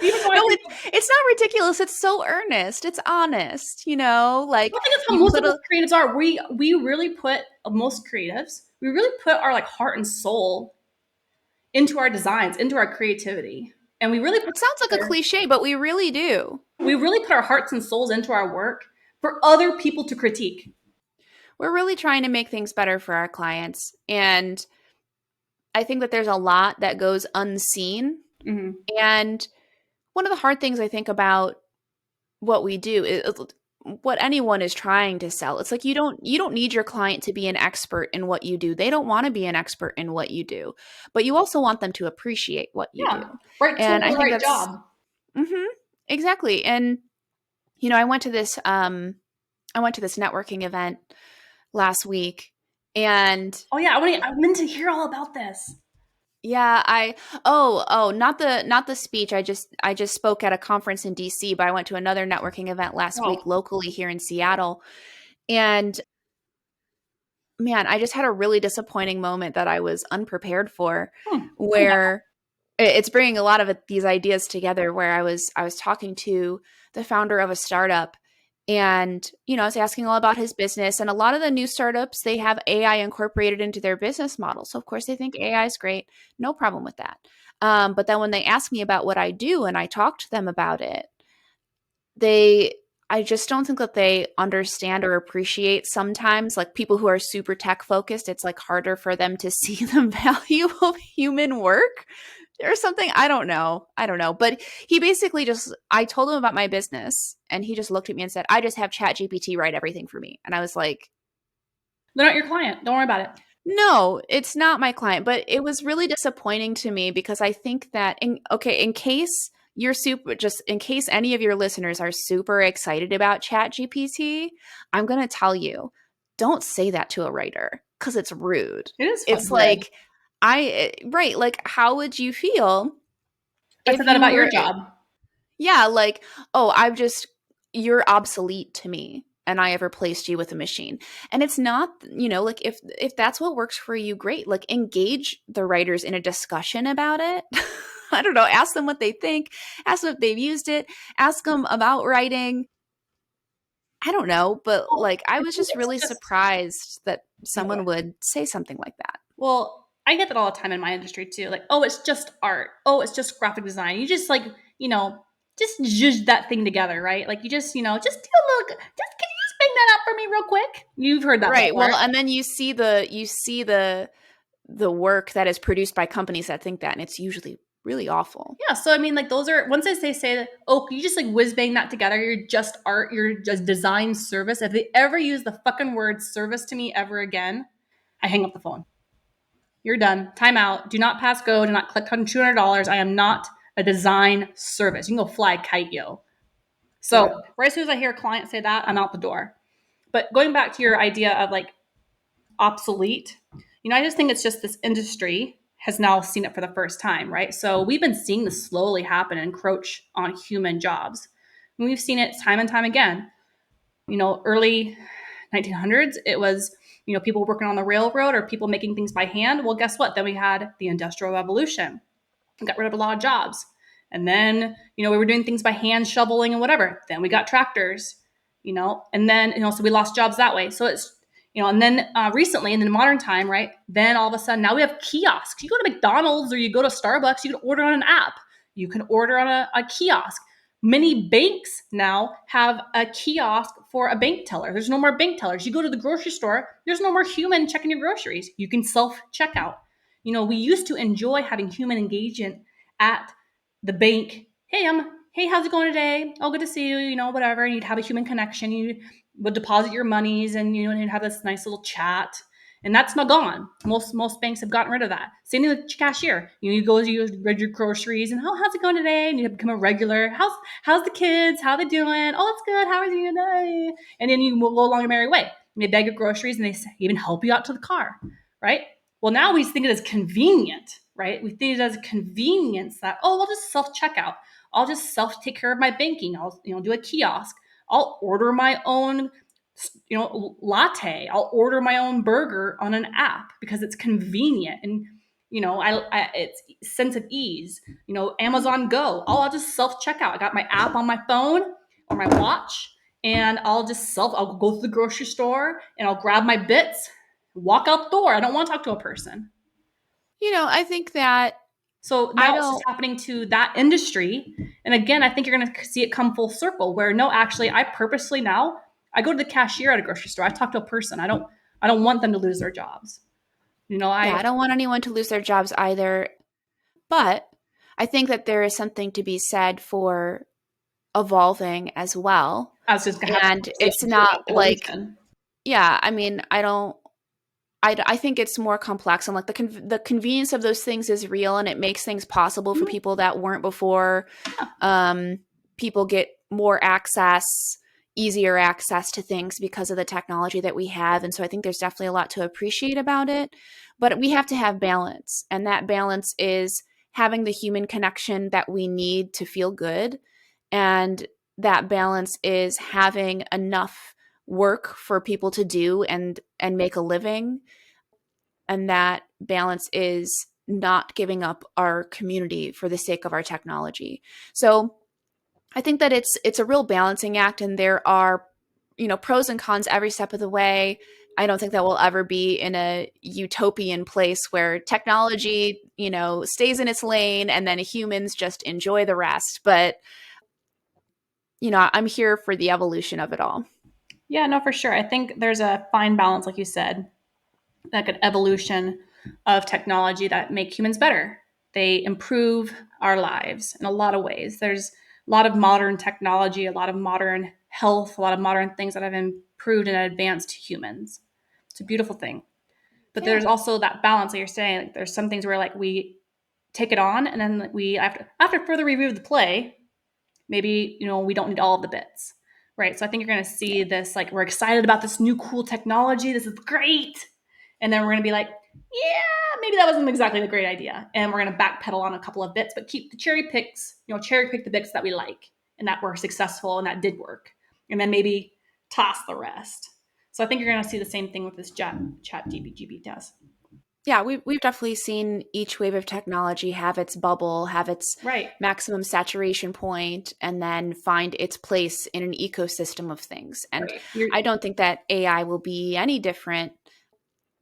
Even though I No, think, it's not ridiculous. It's so earnest. It's honest, I like think it's how you most of us little creatives are. We really put most creatives. We really put our like heart and soul into our designs, into our creativity, and it sounds like a cliche, but we really do. we really put our hearts and souls into our work for other people to critique. We're really trying to make things better for our clients. And I think that there's a lot that goes unseen. Mm-hmm. And one of the hard things I think about what we do is what anyone is trying to sell. It's like you don't need your client to be an expert in what you do. They don't want to be an expert in what you do, but you also want them to appreciate what you do. Yeah, right tool And for I the think right that's job. exactly. And I went to this networking event last week, and Oh yeah, I meant to hear all about this. yeah, not the speech. I just spoke at a conference in DC, but I went to another networking event last week Oh, locally here in Seattle. And man, I just had a really disappointing moment that I was unprepared for, tell me where it's bringing a lot of these ideas together, where I was talking to the founder of a startup, and I was asking all about his business. And a lot of the new startups, they have AI incorporated into their business model, so of course they think AI is great. No problem with that. But then when they ask me about what I do and I talk to them about it, they I just don't think that they understand or appreciate sometimes, like people who are super tech focused, it's like harder for them to see the value of human work or something. I don't know. But he basically just, I told him about my business and he just looked at me and said, I just have ChatGPT write everything for me. And I was like, they're not your client. Don't worry about it. no, it's not my client. But it was really disappointing to me because I think that, in case in case any of your listeners are super excited about ChatGPT, I'm going to tell you, don't say that to a writer because it's rude. It is It's fucking red. like, right, like, how would you feel I if said that you about your were, job. yeah, like, oh, you're obsolete to me and I have replaced you with a machine. And it's not, like, if that's what works for you, great. Like, engage the writers in a discussion about it. I don't know, ask them what they think, ask them if they've used it, ask them about writing. I don't know, but Well, like I I was think just it's really just surprised that no. someone would say something like that. Well, I get that all the time in my industry too. Like, oh, it's just art. Oh, it's just graphic design. You just like, just zhuzh that thing together, right? Like you just, just do a little. Just can you just bring that up for me real quick? You've heard that Right. before. Well, and then you see the work that is produced by companies that think that, and it's usually really awful. Yeah, so I mean, like those are once say that, oh, you just like whiz bang that together. You're just art. You're just design service. If they ever use the fucking word service to me ever again, I hang up the phone. You're done. Time out. Do not pass go. Do not click on $200. I am not a design service. You can go fly a kite, yo. So Yeah. right as soon as I hear a client say that, I'm out the door. But going back to your idea of like obsolete, I just think it's just this industry has now seen it for the first time, right? So we've been seeing this slowly happen and encroach on human jobs. And we've seen it time and time again. Early 1900s, it was, people working on the railroad or people making things by hand. Well, guess what? Then we had the Industrial Revolution. We got rid of a lot of jobs. And then, we were doing things by hand, shoveling and whatever. Then we got tractors. and then, so we lost jobs that way. So it's, and then recently in the modern time, right, then all of a sudden now we have kiosks. You go to McDonald's or you go to Starbucks, you can order on an app. You can order on a kiosk. Many banks now have a kiosk for a bank teller. There's no more bank tellers. You go to the grocery store, there's no more human checking your groceries. You can self-checkout. We used to enjoy having human engagement at the bank. Hey, how's it going today? Oh, good to see you, whatever. And you'd have a human connection. You would deposit your monies and, and you'd have this nice little chat. And that's not gone. Most banks have gotten rid of that. Same thing with cashier. You go, you read your groceries and how's it going today? And you become a regular. How's the kids? How are they doing? Oh, it's good. How are you today? And then you go along your merry way. And they bag your groceries and they even help you out to the car, right? Well, now we think it as convenient, right? We think it as a convenience that, I'll just self-checkout. I'll just take care of my banking. I'll, do a kiosk. I'll order my own, latte. I'll order my own burger on an app because it's convenient. And, it's sense of ease, Amazon Go. I'll just self-checkout. I got my app on my phone or my watch and I'll go to the grocery store and I'll grab my bits, walk out the door. I don't want to talk to a person. I think that so now it's just happening to that industry. And again, I think you're going to see it come full circle where no, actually, I purposely now, I go to the cashier at a grocery store. I talk to a person. I don't want them to lose their jobs. I don't want anyone to lose their jobs either. But I think that there is something to be said for evolving as well. And it's not like, I think it's more complex, and like the convenience of those things is real, and it makes things possible for people that weren't before. People get more access, easier access to things because of the technology that we have. And so I think there's definitely a lot to appreciate about it, but we have to have balance. And that balance is having the human connection that we need to feel good. And that balance is having enough work for people to do and make a living. And that balance is not giving up our community for the sake of our technology. So I think that it's a real balancing act, and there are, pros and cons every step of the way. I don't think that we'll ever be in a utopian place where technology, stays in its lane and then humans just enjoy the rest. But, I'm here for the evolution of it all. Yeah, no, for sure. I think there's a fine balance, like you said, like an evolution of technology that make humans better. They improve our lives in a lot of ways. There's a lot of modern technology, a lot of modern health, a lot of modern things that have improved and advanced humans. It's a beautiful thing. But there's also that balance that you're saying. Like, there's some things where like we take it on and then we after further review of the play, maybe, we don't need all of the bits. Right. So I think you're going to see this, like, we're excited about this new cool technology. This is great. And then we're going to be like, yeah, maybe that wasn't exactly the great idea. And we're going to backpedal on a couple of bits, but keep the cherry pick the bits that we like and that were successful and that did work. And then maybe toss the rest. So I think you're going to see the same thing with this chat GPT does. Yeah, we've definitely seen each wave of technology have its bubble, have its maximum saturation point, and then find its place in an ecosystem of things. And I don't think that AI will be any different.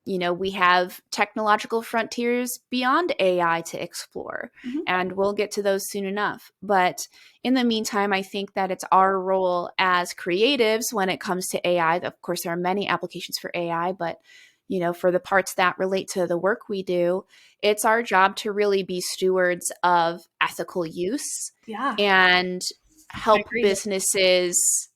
We have technological frontiers beyond AI to explore, and we'll get to those soon enough. But in the meantime, I think that it's our role as creatives when it comes to AI. Of course, there are many applications for AI, but for the parts that relate to the work we do, it's our job to really be stewards of ethical use and help businesses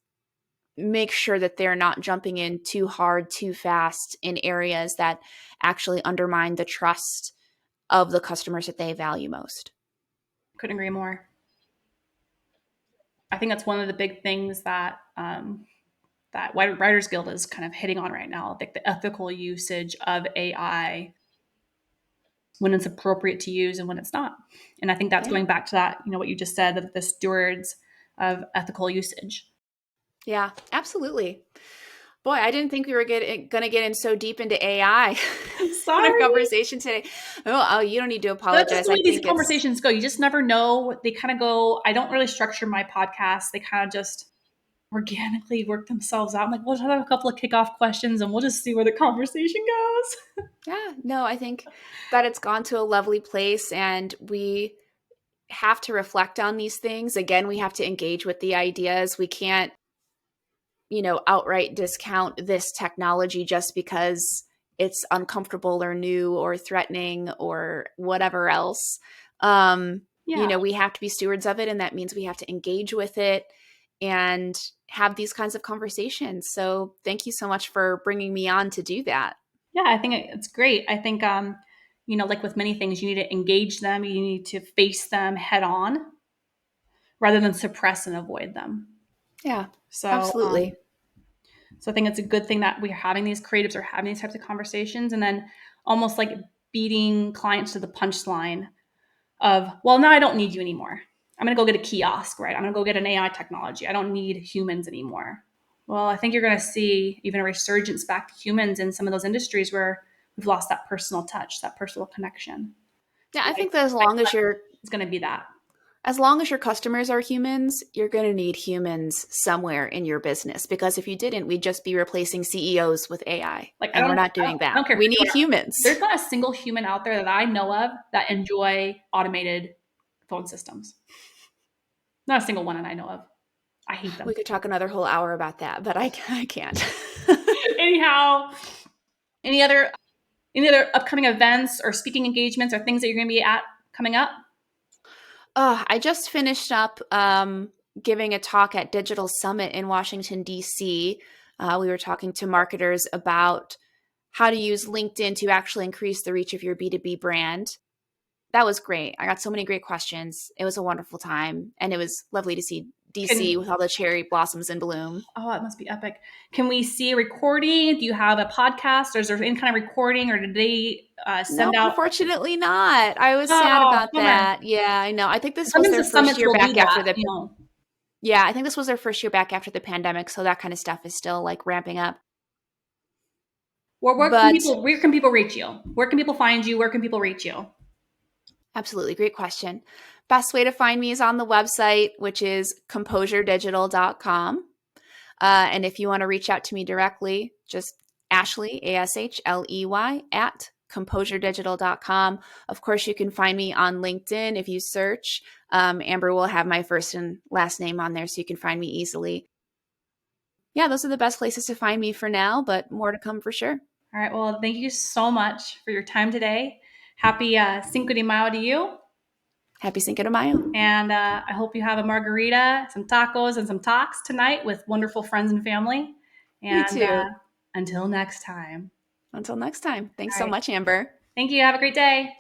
make sure that they're not jumping in too hard, too fast in areas that actually undermine the trust of the customers that they value most. Couldn't agree more. I think that's one of the big things that that Writers Guild is kind of hitting on right now, like the ethical usage of AI, when it's appropriate to use and when it's not. And I think that's going back to that, what you just said, that the stewards of ethical usage. Yeah, absolutely. Boy, I didn't think we were going to get in so deep into AI in our conversation today. Oh, you don't need to apologize. That's just the way these conversations go. You just never know. They kind of go, I don't really structure my podcast. They kind of just organically work themselves out. I'm like, we'll just have a couple of kickoff questions and we'll just see where the conversation goes. Yeah, no, I think that it's gone to a lovely place, and we have to reflect on these things. Again, we have to engage with the ideas. We can't, outright discount this technology just because it's uncomfortable or new or threatening or whatever else. Yeah. We have to be stewards of it, and that means we have to engage with it and have these kinds of conversations. So thank you so much for bringing me on to do that. Yeah, I think it's great. I think, like with many things, you need to engage them. You need to face them head on rather than suppress and avoid them. Yeah, So, absolutely. so I think it's a good thing that we're having these creatives are having these types of conversations, and then almost like beating clients to the punchline of, well, now I don't need you anymore. I'm going to go get a kiosk, right? I'm going to go get an AI technology. I don't need humans anymore. Well, I think you're going to see even a resurgence back to humans in some of those industries where we've lost that personal touch, that personal connection. Yeah, So I think that it's going to be that. as long as your customers are humans, you're going to need humans somewhere in your business, because if you didn't, we'd just be replacing CEOs with AI. Like, And we're not doing I that. don't care We who you need are. humans. There's not a single human out there that I know of that enjoy automated phone systems. Not a single one that I know of. I hate them. We could talk another whole hour about that, but I can't. Anyhow, any other upcoming events or speaking engagements or things that you're going to be at coming up? I just finished up giving a talk at Digital Summit in Washington, D.C. We were talking to marketers about how to use LinkedIn to actually increase the reach of your B2B brand. That was great. I got so many great questions. It was a wonderful time, and it was lovely to see DC with all the cherry blossoms in bloom. Oh, it must be epic. Can we see a recording? Do you have a podcast, or is there any kind of recording, or did they send No, out? unfortunately not. I was sad Oh, about bummer. that. Yeah, I know. I think this was Sometimes their the first summits year will do back after that, the Yeah, I think this was their first year back after the pandemic, so that kind of stuff is still like ramping up. Where But can people reach you? Where can people find you? Where can people reach you? absolutely, great question. Best way to find me is on the website, which is composuredigital.com. And if you want to reach out to me directly, just Ashley, ASHLEY, at composuredigital.com. Of course, you can find me on LinkedIn if you search. Amber will have my first and last name on there, so you can find me easily. Yeah, those are the best places to find me for now, but more to come for sure. All right. Well, thank you so much for your time today. Happy Cinco de Mayo to you. Happy Cinco de Mayo. And I hope you have a margarita, some tacos, and some talks tonight with wonderful friends and family. And Me too. Until next time. Until next time. Thanks All so right. much, Amber. Thank you. Have a great day.